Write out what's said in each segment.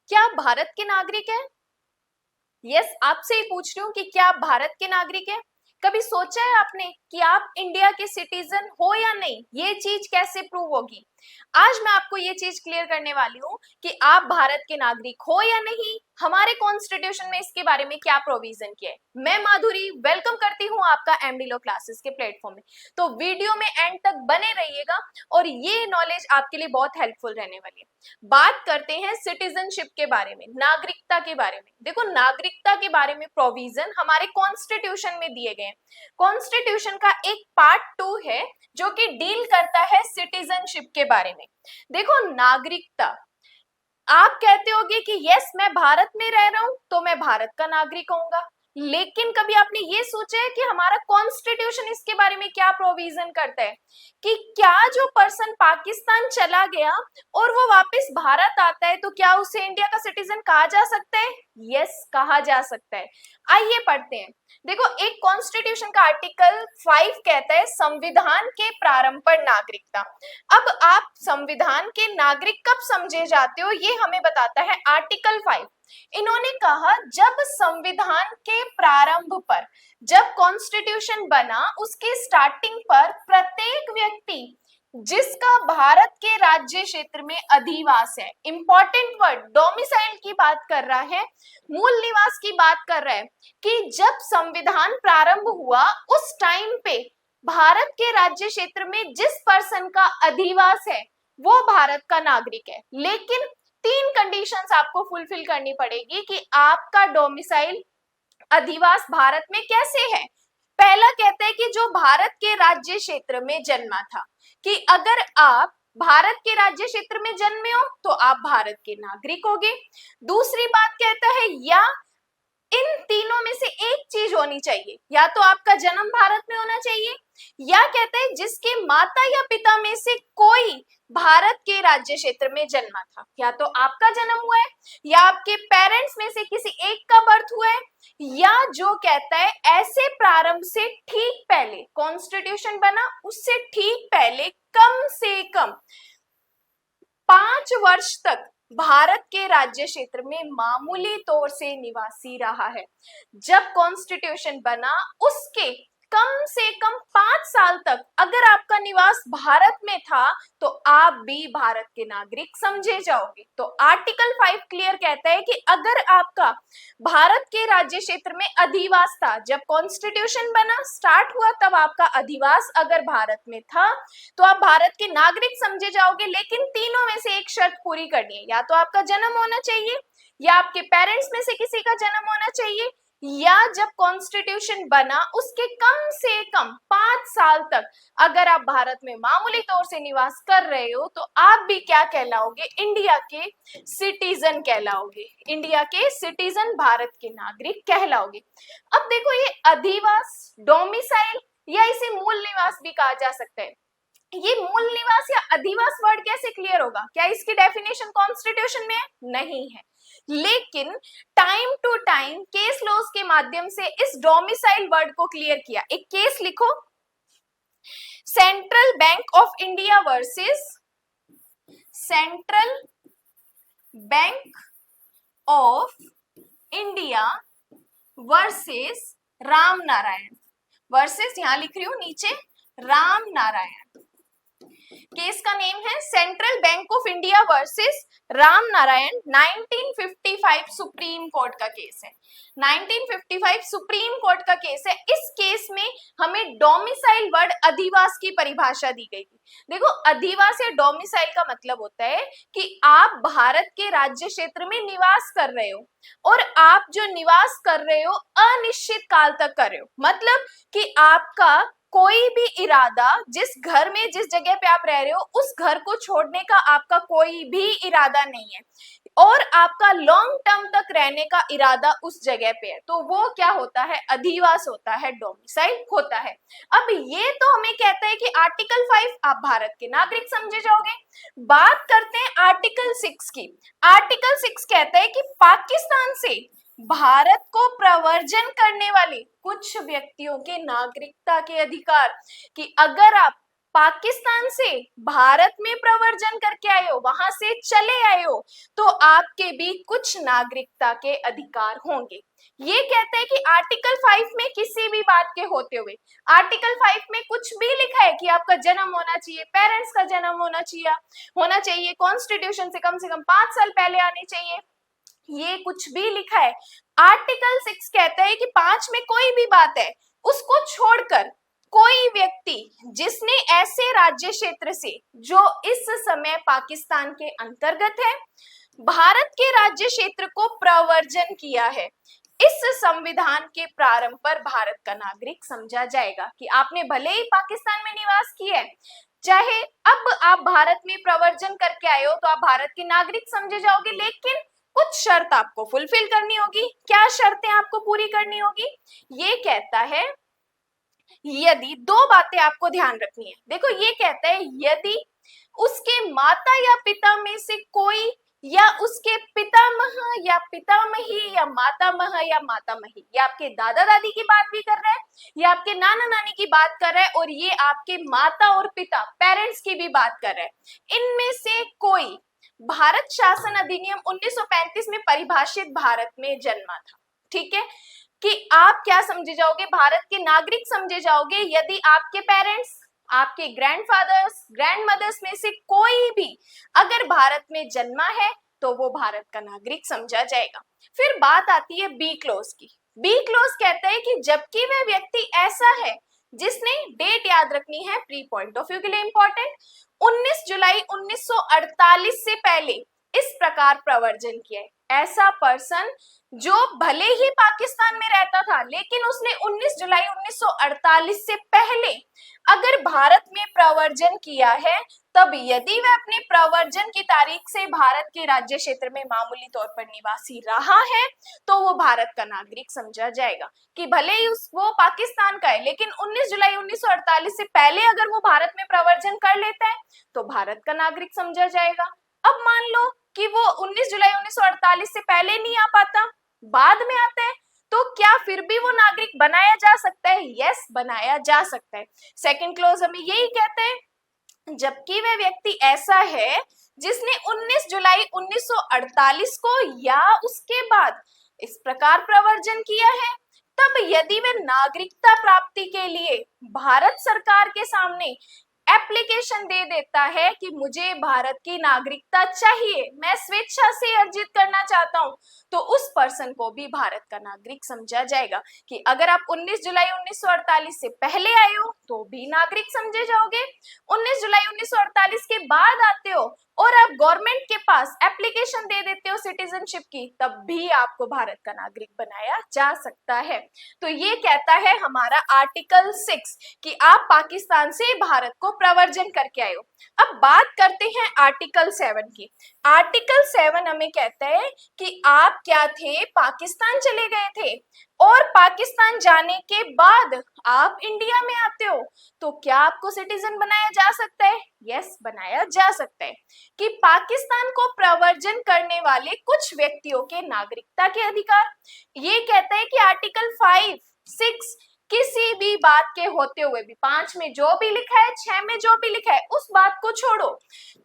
क्या आप भारत के नागरिक हैं? यस, आपसे ही पूछ रही हूँ कि क्या आप भारत के नागरिक हैं? कभी सोचा है आपने कि आप इंडिया के सिटीजन हो या नहीं? ये चीज कैसे प्रूव होगी? आज मैं आपको ये चीज क्लियर करने वाली हूँ कि आप भारत के नागरिक हो या नहीं, हमारे कॉन्स्टिट्यूशन में इसके बारे में क्या प्रोविजन किया है। मैं माधुरी वेलकम करती हूँ आपका एमडी लॉ क्लासेस के प्लेटफॉर्म में। तो वीडियो में एंड तक बने रहिएगा और ये नॉलेज आपके लिए बहुत हेल्पफुल रहने वाली है। बात करते हैं सिटीजनशिप के बारे में, नागरिकता के बारे में। देखो, नागरिकता के बारे में प्रोविजन हमारे कॉन्स्टिट्यूशन में दिए गए हैं। कॉन्स्टिट्यूशन का एक पार्ट 2 है जो कि डील करता है सिटीजनशिप के बारे में। देखो, नागरिकता, आप कहते होगे कि यस मैं भारत में रह रहा हूं तो मैं भारत का नागरिक होऊंगा, लेकिन कभी आपने ये सोचा है कि हमारा कॉन्स्टिट्यूशन इसके बारे में क्या प्रोविजन करता है कि क्या जो पर्सन पाकिस्तान चला गया और वो वापस भारत आता है तो क्या उसे इंडिया का सिटीजन कहा जा सकता है? यस, कहा जा सकता है। आइए पढ़ते हैं। देखो, एक कॉन्स्टिट्यूशन का आर्टिकल 5 कहता है संविधान के प्रारंभ पर नागरिकता। अब आप संविधान के नागरिक कब समझे जाते हो ये हमें बताता है आर्टिकल 5। इन्होंने कहा जब संविधान के प्रारंभ पर, जब कॉन्स्टिट्यूशन बना उसके स्टार्टिंग पर प्रत्येक व्यक्ति जिसका भारत के राज्य क्षेत्र में अधिवास है, इंपॉर्टेंट वर्ड डोमिसाइल की बात कर रहा है, मूल निवास की बात कर रहा है, कि जब संविधान प्रारंभ हुआ उस टाइम पे भारत के राज्य क्षेत्र में जिस पर्सन का अधिवास है वो भारत का नागरिक है। लेकिन 3 कंडीशंस आपको फुलफिल करनी पड़ेगी कि आपका डोमिसाइल, अधिवास भारत में कैसे है। पहला कहता है कि जो भारत के राज्य क्षेत्र में जन्मा था, कि अगर आप भारत के राज्य क्षेत्र में जन्मे हो तो आप भारत के नागरिक होगे। दूसरी बात कहता है या इन तीनों में से एक चीज होनी चाहिए, या तो आपका जन्म भारत में होना चाहिए, या कहते हैं जिसके माता या पिता में से कोई भारत के राज्य क्षेत्र में जन्मा था, या तो आपका जन्म हुआ है या आपके पेरेंट्स में से किसी एक का बर्थ हुआ है, या जो कहता है ऐसे प्रारंभ से ठीक पहले, कॉन्स्टिट्यूशन बना उससे ठीक पहले कम से कम 5 वर्ष तक भारत के राज्य क्षेत्र में मामूली तौर से निवासी रहा है। जब कॉन्स्टिट्यूशन बना उसके कम से कम 5 साल तक अगर आपका निवास भारत में था तो आप भी भारत के नागरिक समझे जाओगे। तो आर्टिकल 5 क्लियर कहता है कि अगर आपका भारत के राज्य क्षेत्र में अधिवास था, जब कॉन्स्टिट्यूशन बना स्टार्ट हुआ तब आपका अधिवास अगर भारत में था तो आप भारत के नागरिक समझे जाओगे। लेकिन तीनों में से एक शर्त पूरी करनी है, या तो आपका जन्म होना चाहिए, या आपके पेरेंट्स में से किसी का जन्म होना चाहिए, या जब कॉन्स्टिट्यूशन बना उसके कम से कम 5 साल तक अगर आप भारत में मामूली तौर से निवास कर रहे हो तो आप भी क्या कहलाओगे? इंडिया के सिटीजन कहलाओगे। इंडिया के सिटीजन, भारत के नागरिक कहलाओगे। अब देखो, ये अधिवास, डोमिसाइल या इसे मूल निवास भी कहा जा सकता है। ये मूल निवास या अधिवास वर्ड कैसे क्लियर होगा? क्या इसकी डेफिनेशन कॉन्स्टिट्यूशन में है? नहीं है। लेकिन time to time case laws के माध्यम से इस डोमिसाइल वर्ड को क्लियर किया। एक केस लिखो, central bank of India versus central bank of India versus Ram Narayan. Versus यहां लिख रही हूं नीचे, राम नारायण। केस का नेम है central bank of India versus Ram Narayan. 1955 supreme court का केस है। 1955 सुप्रीम कोर्ट का केस है। इस केस में हमें डोमिसाइल वर्ड अधिवास की परिभाषा दी गई थी। देखो, अधिवास या डोमिसाइल का मतलब होता है कि आप भारत के राज्य क्षेत्र में निवास कर रहे हो और आप जो निवास कर रहे हो अनिश्चित काल तक कर रहे हो। मतलब कि आपका कोई भी इरादा, जिस घर में, जिस जगह पे आप रह रहे हो उस घर को छोड़ने का आपका कोई भी इरादा नहीं है और आपका लॉन्ग टर्म तक रहने का इरादा उस जगह पे है, तो वो क्या होता है? अधिवास होता है, डोमिसाइल होता है। अब ये तो हमें कहता है कि आर्टिकल 5 आप भारत के नागरिक समझे जाओगे। बात करते हैं आर्टिकल 6 की। आर्टिकल 6 कहता है कि पाकिस्तान से भारत को प्रवर्जन करने वाले कुछ व्यक्तियों के नागरिकता के अधिकार, कि अगर आप पाकिस्तान से भारत में प्रव्रजन करके आए हो, वहां से चले आए हो, तो आपके भी कुछ नागरिकता के अधिकार होंगे। ये कहता है कि आर्टिकल 5 में किसी भी बात के होते हुए, आर्टिकल 5 में कुछ भी लिखा है कि आपका जन्म होना चाहिए, पेरेंट्स का जन्म होना चाहिए, कॉन्स्टिट्यूशन से कम 5 साल पहले आनी चाहिए, ये कुछ भी लिखा है। आर्टिकल 6 कहता है कि 5 में कोई भी बात है उसको छोड़कर कोई व्यक्ति जिसने ऐसे राज्य क्षेत्र से जो इस समय पाकिस्तान के अंतर्गत है, भारत के राज्य क्षेत्र को प्रवर्जन किया है, इस संविधान के प्रारंभ पर भारत का नागरिक समझा जाएगा। कि आपने भले ही पाकिस्तान में निवास किया है, चाहे अब आप भारत में प्रवर्जन करके आए हो, तो आप भारत के नागरिक समझे जाओगे, लेकिन कुछ शर्त आपको फुलफिल करनी होगी। क्या शर्तें आपको पूरी करनी होगी? ये कहता है, यदि दो बातें आपको ध्यान रखनी है। देखो, ये कहता है यदि उसके माता या पिता में से कोई, या उसके पितामह या पितामही या मातामह या मातामही, ये आपके दादा दादी की बात भी कर रहा है, ये आपके नाना नानी की बात कर रहा है, और ये आपके माता और पिता पेरेंट्स की भी बात कर रहा है। इनमें से कोई भारत शासन अधिनियम 1935 में परिभाषित भारत में जन्मा था। ठीक है, कि आप क्या समझे जाओगे? भारत के नागरिक समझे जाओगे यदि आपके पेरेंट्स, आपके ग्रैंडफादर्स, ग्रैंडमदर्स में से कोई भी अगर भारत में जन्मा है तो वो भारत का नागरिक समझा जाएगा। फिर बात आती है बी क्लोज की। बी क्लोज कहता है कि जबकि वह व्यक्ति ऐसा है जिसने, डेट याद रखनी है प्री पॉइंट ऑफ व्यू के लिए इंपॉर्टेंट, 19 जुलाई 1948 से पहले इस प्रकार प्रवर्जन किया है। ऐसा पर्सन जो भले ही पाकिस्तान में रहता था, लेकिन उसने 19 जुलाई 1948 से पहले अगर भारत में प्रवर्जन किया है, तब यदि वह अपने प्रवर्जन की तारीख से भारत के राज्य क्षेत्र में मामूली तौर पर निवासी रहा है, तो वो भारत का नागरिक समझा जाएगा। कि भले ही वो पाकिस्तान का है, लेकिन 19 जुलाई 1948 से पहले अगर वो भारत में प्रवर्जन कर लेता है तो भारत का नागरिक समझा जाएगा। अब मान लो कि वो 19 जुलाई 1948 से पहले नहीं आ पाता, बाद में आता है, तो क्या फिर भी वो नागरिक बनाया जा सकता है? यस, बनाया जा सकता है। सेकंड क्लॉज हमें यही कहता है, जबकि वह व्यक्ति ऐसा है जिसने 19 जुलाई 1948 को या उसके बाद इस प्रकार प्रवर्जन किया है, तब यदि वह नागरिकता प्राप्ति के लिए भारत सरकार के सामने एप्लीकेशन दे देता है कि मुझे भारत की नागरिकता चाहिए, मैं स्वेच्छा से अर्जित करना चाहता हूं, तो उस पर्सन को भी भारत का नागरिक समझा जाएगा। कि अगर आप 19 जुलाई 1948 से पहले आए हो तो भी नागरिक समझे जाओगे, 19 जुलाई 1948 के बाद आते हो और आप गवर्नमेंट के पास एप्लीकेशन दे देते हो सिटीजनशिप की, तब भी आपको भारत का नागरिक बनाया जा सकता है। तो ये कहता है हमारा आर्टिकल 6 कि आप पाकिस्तान से भारत को प्रवर्जन करके आए हो। अब बात करते हैं आर्टिकल 7 की। आर्टिकल 7 हमें कहता है कि आप क्या थे, पाकिस्तान चले गए थे, और पाकिस्तान जाने के बाद आप इंडिया में आते हो, तो क्या आपको सिटीजन बनाया जा सकता है? यस, बनाया जा सकता है। कि पाकिस्तान को प्रवर्जन करने वाले कुछ व्यक्तियों के नागरिकता के अधिकार, ये कहता है कि आर्टिकल 5, 6 किसी भी बात के होते हुए भी, 5 में जो भी लिखा है, 6 में जो भी लिखा है, उस बात को छोड़ो,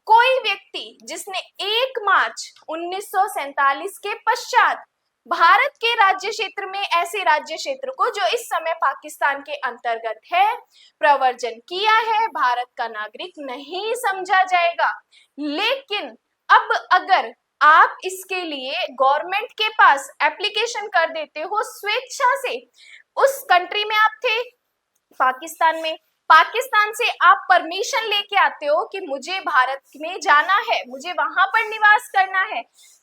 कोई व्यक्ति जिसने 1 मार्च 1947 के पश्चात भारत के राज्य क्षेत्र में, ऐसे राज्य क्षेत्र को जो इस समय पाकिस्तान के अंतर्गत है, प्रवर्जन किया है, भारत का नागरिक नहीं समझा जाएगा। लेकिन अब अगर आप इसके लिए गवर्नमेंट के पास एप्लीकेशन कर देते हो स्वेच्छा से, उस कंट्री में आप थे पाकिस्तान में, पाकिस्तान से आप परमिशन लेके आते हो कि मुझे भारत में जाना है, मुझे वहां पर निवास करना है,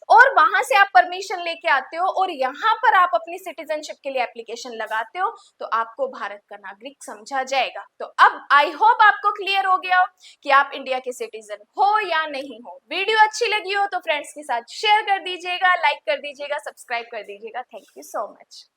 और वहां से आप परमिशन लेके आते हो और यहाँ पर आप अपनी सिटीजनशिप के लिए एप्लीकेशन लगाते हो, तो आपको भारत का नागरिक समझा जाएगा। तो अब आई होप आपको क्लियर हो गया हो कि आप इंडिया के सिटीजन हो या नहीं हो। वीडियो अच्छी लगी हो तो फ्रेंड्स के साथ शेयर कर दीजिएगा, लाइक कर दीजिएगा, सब्सक्राइब कर दीजिएगा। Thank you so much.